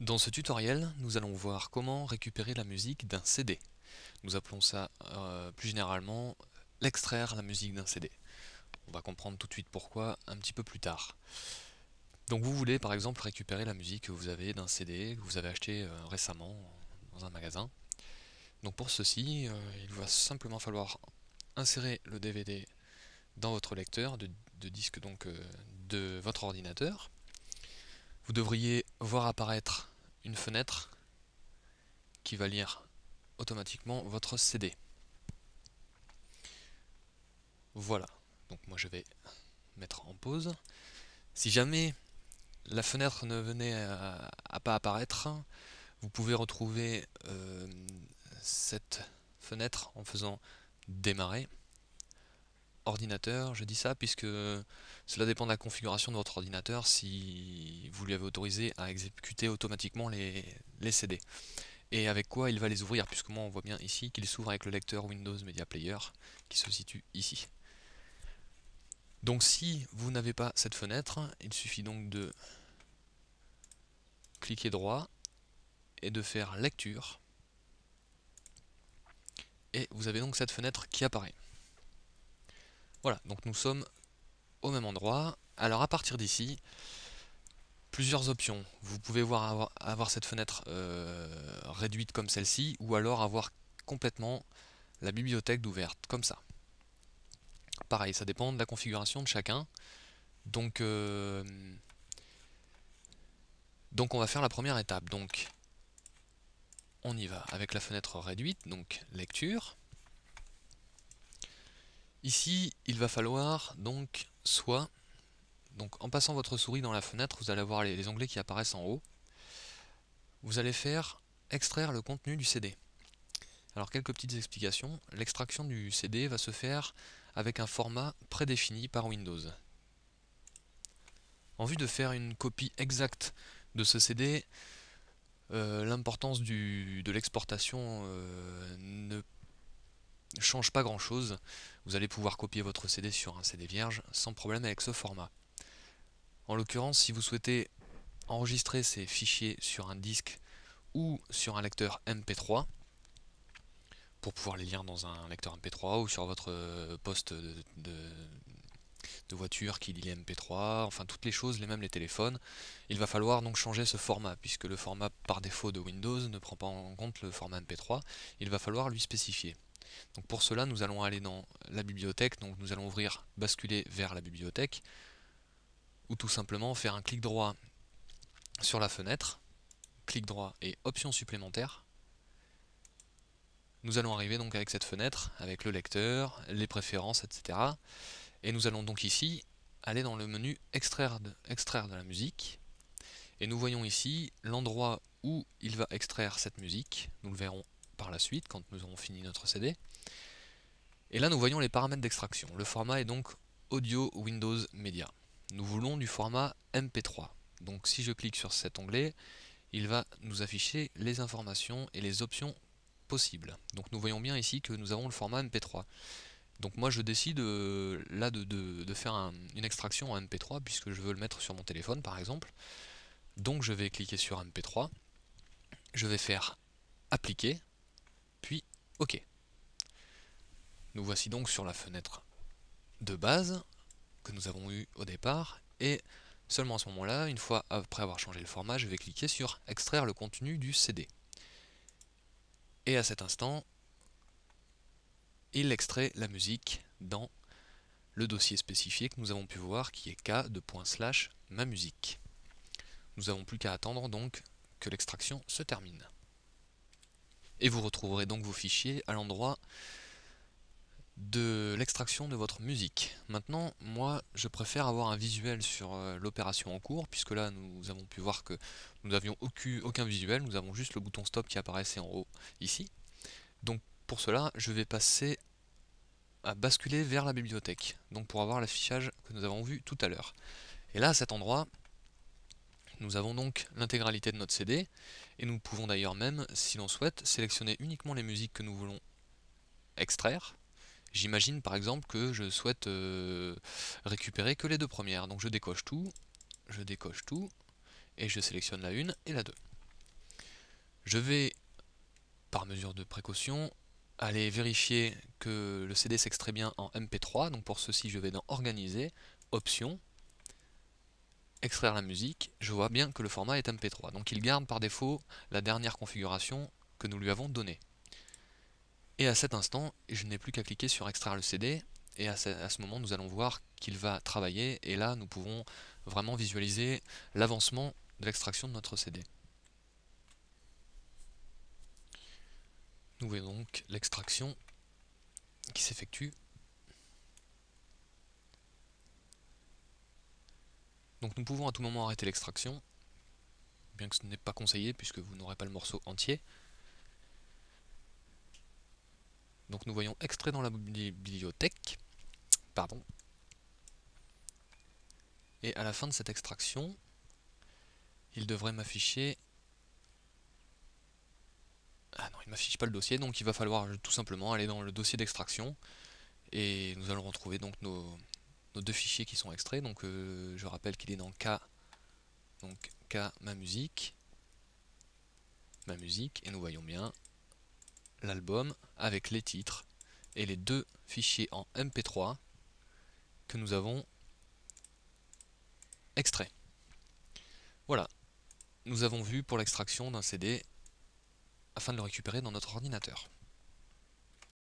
Dans ce tutoriel, nous allons voir comment récupérer la musique d'un CD. Nous appelons ça plus généralement l'extraire la musique d'un CD. On va comprendre tout de suite pourquoi un petit peu plus tard. Donc vous voulez par exemple récupérer la musique que vous avez d'un CD que vous avez acheté récemment dans un magasin. Donc pour ceci, il va simplement falloir insérer le DVD dans votre lecteur de disque de votre ordinateur. Vous devriez voir apparaître une fenêtre qui va lire automatiquement votre CD. Voilà, donc moi je vais mettre en pause. Si jamais la fenêtre ne venait à pas apparaître, vous pouvez retrouver cette fenêtre en faisant démarrer ordinateur. Je dis ça puisque cela dépend de la configuration de votre ordinateur si vous lui avez autorisé à exécuter automatiquement les CD. Et avec quoi il va les ouvrir, puisque moi on voit bien ici qu'il s'ouvre avec le lecteur Windows Media Player qui se situe ici. Donc si vous n'avez pas cette fenêtre, il suffit donc de cliquer droit et de faire lecture. Et vous avez donc cette fenêtre qui apparaît. Voilà, donc nous sommes au même endroit. Alors à partir d'ici, plusieurs options. Vous pouvez avoir cette fenêtre réduite comme celle-ci, ou alors avoir complètement la bibliothèque d'ouverte, comme ça. Pareil, ça dépend de la configuration de chacun. Donc, donc on va faire la première étape. Donc on y va avec la fenêtre réduite, donc lecture. Ici, il va falloir donc en passant votre souris dans la fenêtre, vous allez voir les onglets qui apparaissent en haut. Vous allez faire extraire le contenu du CD. Alors quelques petites explications. L'extraction du CD va se faire avec un format prédéfini par Windows. En vue de faire une copie exacte de ce CD, l'importance de l'exportation ne change pas grand chose. Vous allez pouvoir copier votre CD sur un CD vierge sans problème avec ce format. En l'occurrence, si vous souhaitez enregistrer ces fichiers sur un disque ou sur un lecteur MP3, pour pouvoir les lire dans un lecteur MP3 ou sur votre poste de voiture qui lit les MP3, enfin toutes les choses, les mêmes les téléphones, il va falloir donc changer ce format, puisque le format par défaut de Windows ne prend pas en compte le format MP3, il va falloir lui spécifier. Donc pour cela, nous allons aller dans la bibliothèque, donc nous allons ouvrir, basculer vers la bibliothèque, ou tout simplement faire un clic droit sur la fenêtre, clic droit et options supplémentaires. Nous allons arriver donc avec cette fenêtre, avec le lecteur, les préférences, etc. Et nous allons donc ici aller dans le menu extraire de la musique. Et nous voyons ici l'endroit où il va extraire cette musique. Nous le verrons par la suite quand nous aurons fini notre CD. Et là nous voyons les paramètres d'extraction. Le format est donc Audio Windows Media. Nous voulons du format MP3. Donc si je clique sur cet onglet, il va nous afficher les informations et les options possibles. Donc nous voyons bien ici que nous avons le format MP3. Donc moi je décide là de faire une extraction en MP3 puisque je veux le mettre sur mon téléphone par exemple. Donc je vais cliquer sur MP3, je vais faire appliquer, puis OK. Nous voici donc sur la fenêtre de base que nous avons eue au départ et seulement à ce moment-là, une fois après avoir changé le format, je vais cliquer sur extraire le contenu du CD. Et à cet instant, il extrait la musique dans le dossier spécifié que nous avons pu voir qui est k ma musique. Nous n'avons plus qu'à attendre donc que l'extraction se termine. Et vous retrouverez donc vos fichiers à l'endroit de l'extraction de votre musique. Maintenant, moi, je préfère avoir un visuel sur l'opération en cours, puisque là, nous avons pu voir que nous n'avions aucun visuel, nous avons juste le bouton stop qui apparaissait en haut ici. Donc pour cela, je vais passer à basculer vers la bibliothèque, donc pour avoir l'affichage que nous avons vu tout à l'heure. Et là, à cet endroit, nous avons donc l'intégralité de notre CD, et nous pouvons d'ailleurs même, si l'on souhaite, sélectionner uniquement les musiques que nous voulons extraire. J'imagine par exemple que je souhaite récupérer que les deux premières, donc je décoche tout, et je sélectionne la 1 et la 2. Je vais, par mesure de précaution, aller vérifier que le CD s'extrait bien en MP3. Donc pour ceci, je vais dans Organiser, Options, Extraire la musique. Je vois bien que le format est MP3. Donc il garde par défaut la dernière configuration que nous lui avons donnée. Et à cet instant, je n'ai plus qu'à cliquer sur Extraire le CD. Et à ce moment, nous allons voir qu'il va travailler. Et là, nous pouvons vraiment visualiser l'avancement de l'extraction de notre CD. Nous voyons donc l'extraction qui s'effectue. Donc nous pouvons à tout moment arrêter l'extraction, bien que ce n'est pas conseillé puisque vous n'aurez pas le morceau entier. Donc nous voyons extrait dans la bibliothèque, pardon. Et à la fin de cette extraction, il devrait m'afficher... Ah non, il ne m'affiche pas le dossier, donc il va falloir tout simplement aller dans le dossier d'extraction et nous allons retrouver donc nos deux fichiers qui sont extraits. Donc je rappelle qu'il est dans K, donc K, ma musique, et nous voyons bien l'album avec les titres et les deux fichiers en MP3 que nous avons extraits. Voilà, nous avons vu pour l'extraction d'un CD afin de le récupérer dans notre ordinateur.